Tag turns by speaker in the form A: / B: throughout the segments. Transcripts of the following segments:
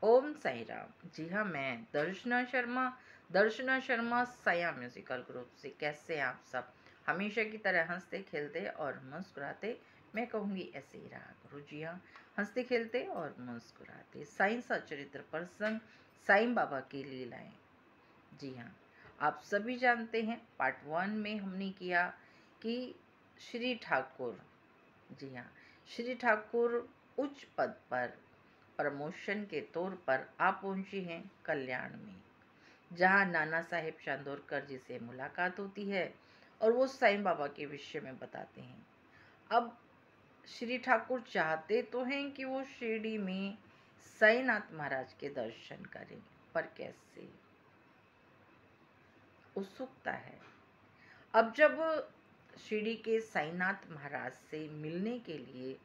A: ओम साई राम। जी हाँ, मैं दर्शना शर्मा साया म्यूजिकल ग्रुप से। कैसे हैं आप सब? हमेशा की तरह हंसते खेलते और मुस्कुराते। मैं कहूँगी ऐसे ही रहा करो। जी हाँ, हंसते खेलते और मुस्कुराते। साईं सच्चरित्र प्रसंग, साईं बाबा की लीलाएं। जी हाँ, आप सभी जानते हैं पार्ट 1 में हमने किया कि श्री ठाकुर, जी हाँ, श्री ठाकुर उच्च पद पर प्रमोशन के तौर पर आ पहुंचे हैं कल्याण में, जहां नाना साहेब चांदोरकर जी से मुलाकात होती है और वो साईं बाबा के विषय में बताते हैं। अब श्री ठाकुर चाहते तो हैं कि वो शिरडी में साईनाथ महाराज के दर्शन करें, पर कैसे? उत्सुकता है। अब जब शिरडी के साईनाथ महाराज से मिलने के लिए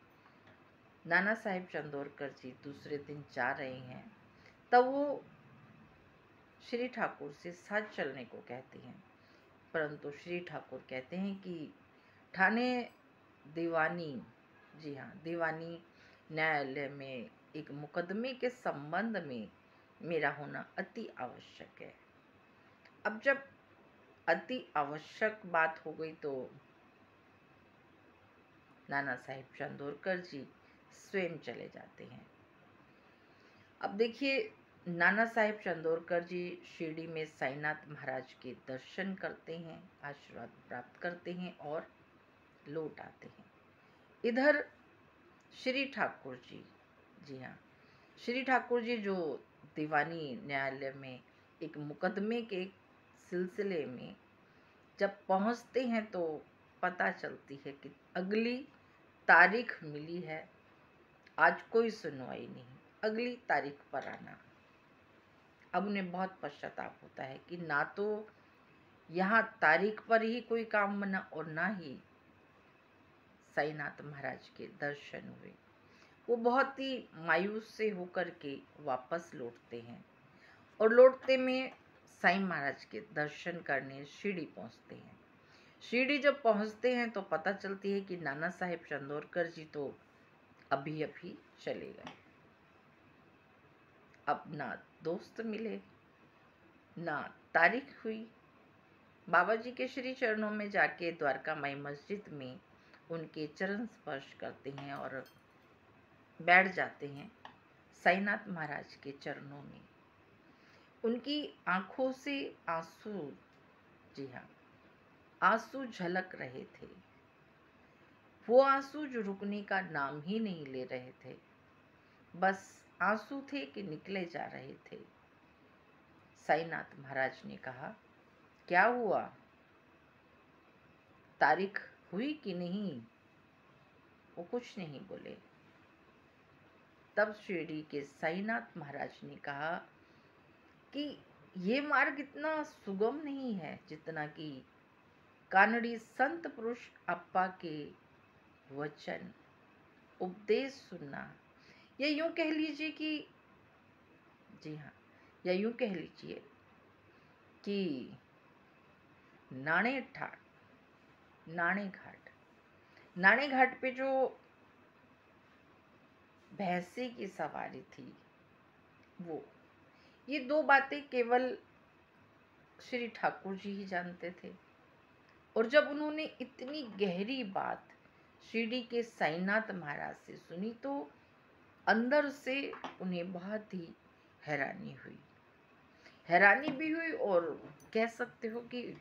A: नाना साहेब चंदोरकर जी दूसरे दिन जा रहे हैं, तब वो श्री ठाकुर से साथ चलने को कहते हैं। परंतु श्री ठाकुर कहते हैं कि ठाणे दीवानी, जी हाँ, दीवानी न्यायालय में एक मुकदमे के संबंध में मेरा होना अति आवश्यक है। अब जब अति आवश्यक बात हो गई तो नाना साहेब चंदोरकर जी स्वयं चले जाते हैं। अब देखिए, नाना साहेब चंदोरकर जी शिरडी में साईनाथ महाराज के दर्शन करते हैं, आशीर्वाद प्राप्त करते हैं और लौट आते हैं। इधर श्री ठाकुर जी, जी हाँ, श्री ठाकुर जी जो दीवानी न्यायालय में एक मुकदमे के सिलसिले में जब पहुंचते हैं तो पता चलती है कि अगली तारीख मिली है, आज कोई सुनवाई नहीं, अगली तारीख पर आना। अब उन्हें बहुत पश्चाताप होता है कि ना तो यहाँ तारीख पर ही कोई काम बना और ना ही साईनाथ महाराज के दर्शन हुए। वो बहुत ही मायूस से होकर के वापस लौटते हैं और लौटते में साईं महाराज के दर्शन करने शिरडी पहुंचते हैं। शिरडी जब पहुंचते हैं तो पता चलती है कि नाना साहेब चंदोरकर जी तो अभी अभी चले गए। अब ना दोस्त मिले, ना तारीख हुई। बाबा जी के श्री चरणों में जाके द्वारका माई मस्जिद में उनके चरण स्पर्श करते हैं और बैठ जाते हैं साईनाथ महाराज के चरणों में। उनकी आंखों से आंसू, जी हाँ, आंसू झलक रहे थे। वो आंसू जो रुकने का नाम ही नहीं ले रहे थे, बस आंसू थे कि निकले जा रहे थे। साईनाथ महाराज ने कहा, क्या हुआ, तारीख हुई कि नहीं? वो कुछ नहीं बोले। तब शिरडी के साईनाथ महाराज ने कहा कि ये मार्ग इतना सुगम नहीं है जितना कि कानड़ी संत पुरुष अप्पा के वचन उपदेश सुनना, या यूं कह लीजिए कि, जी हाँ, या यूं कह लीजिए कि नाणे घाट पे जो भैंसे की सवारी थी, वो, ये दो बातें केवल श्री ठाकुर जी ही जानते थे। और जब उन्होंने इतनी गहरी बात शिरडी के साईनाथ महाराज से सुनी तो अंदर से उन्हें बहुत ही हैरानी भी हुई और कह सकते हो कि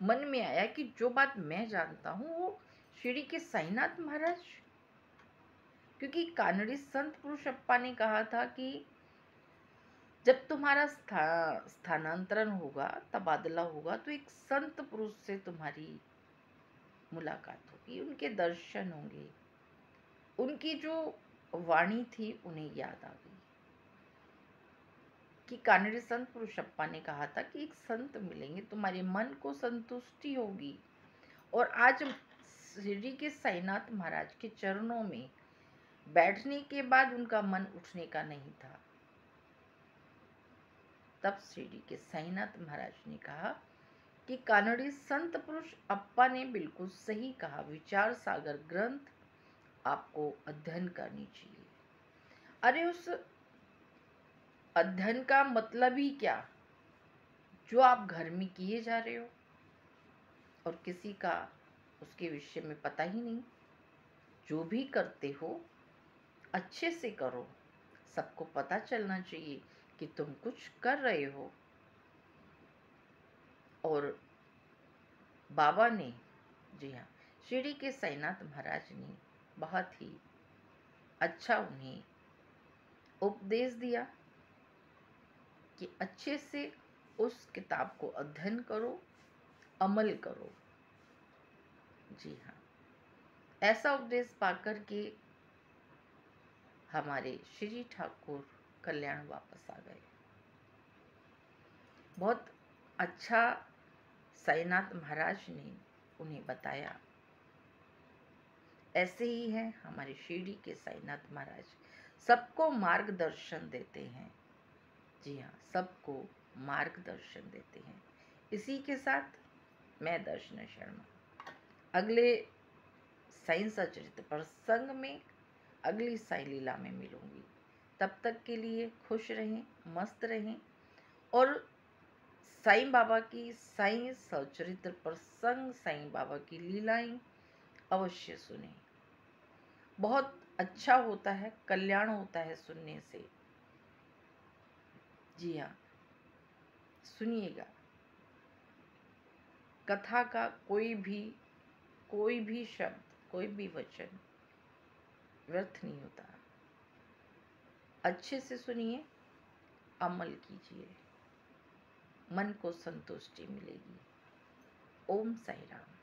A: मन में आया कि जो बात मैं जानता हूँ वो शिरडी के साईनाथ महाराज, क्योंकि कानड़ी संत पुरुष अप्पा ने कहा था कि जब तुम्हारा स्थानांतरण होगा, तबादला होगा, तो एक संत पुरुष से तुम्हारी मुलाकात होगी, उनके दर्शन होंगे। उनकी जो वाणी थी उन्हें याद आ गई कि कानड़ी संत पुरुषप्पा ने कहा था कि एक संत मिलेंगे, तुम्हारे मन को संतुष्टि होगी। और आज शिरडी के साईनाथ महाराज के चरणों में बैठने के बाद उनका मन उठने का नहीं था। तब शिरडी के साईनाथ महाराज ने कहा कि कानड़ी संत पुरुष अप्पा ने बिल्कुल सही कहा, विचार सागर ग्रंथ आपको अध्ययन करनी चाहिए। अरे उस अध्ययन का मतलब ही क्या, जो आप घर में किए जा रहे हो और किसी का उसके विषय में पता ही नहीं। जो भी करते हो अच्छे से करो, सबको पता चलना चाहिए कि तुम कुछ कर रहे हो। और बाबा ने, जी हाँ, शिरडी के साईनाथ महाराज ने बहुत ही अच्छा उन्हें उपदेश दिया कि अच्छे से उस किताब को अध्ययन करो, अमल करो। जी हाँ, ऐसा उपदेश पाकर के हमारे श्री ठाकुर कल्याण वापस आ गए। बहुत अच्छा साईनाथ महाराज ने उन्हें बताया। ऐसे ही है हमारे शिरडी के साईनाथ महाराज, सबको मार्गदर्शन देते हैं। जी हाँ, सबको मार्गदर्शन देते हैं। इसी के साथ मैं दर्शना शर्मा अगले साईं सचरित्र प्रसंग में, अगली साईं लीला में मिलूंगी। तब तक के लिए खुश रहें, मस्त रहें और साईं बाबा की साईं सचरित्र प्रसंग, साईं बाबा की लीलाएं अवश्य सुने। बहुत अच्छा होता है, कल्याण होता है सुनने से। जी हाँ, सुनिएगा। कथा का कोई भी शब्द, कोई भी वचन व्यर्थ नहीं होता। अच्छे से सुनिए, अमल कीजिए, मन को संतुष्टि मिलेगी। ओम साई राम।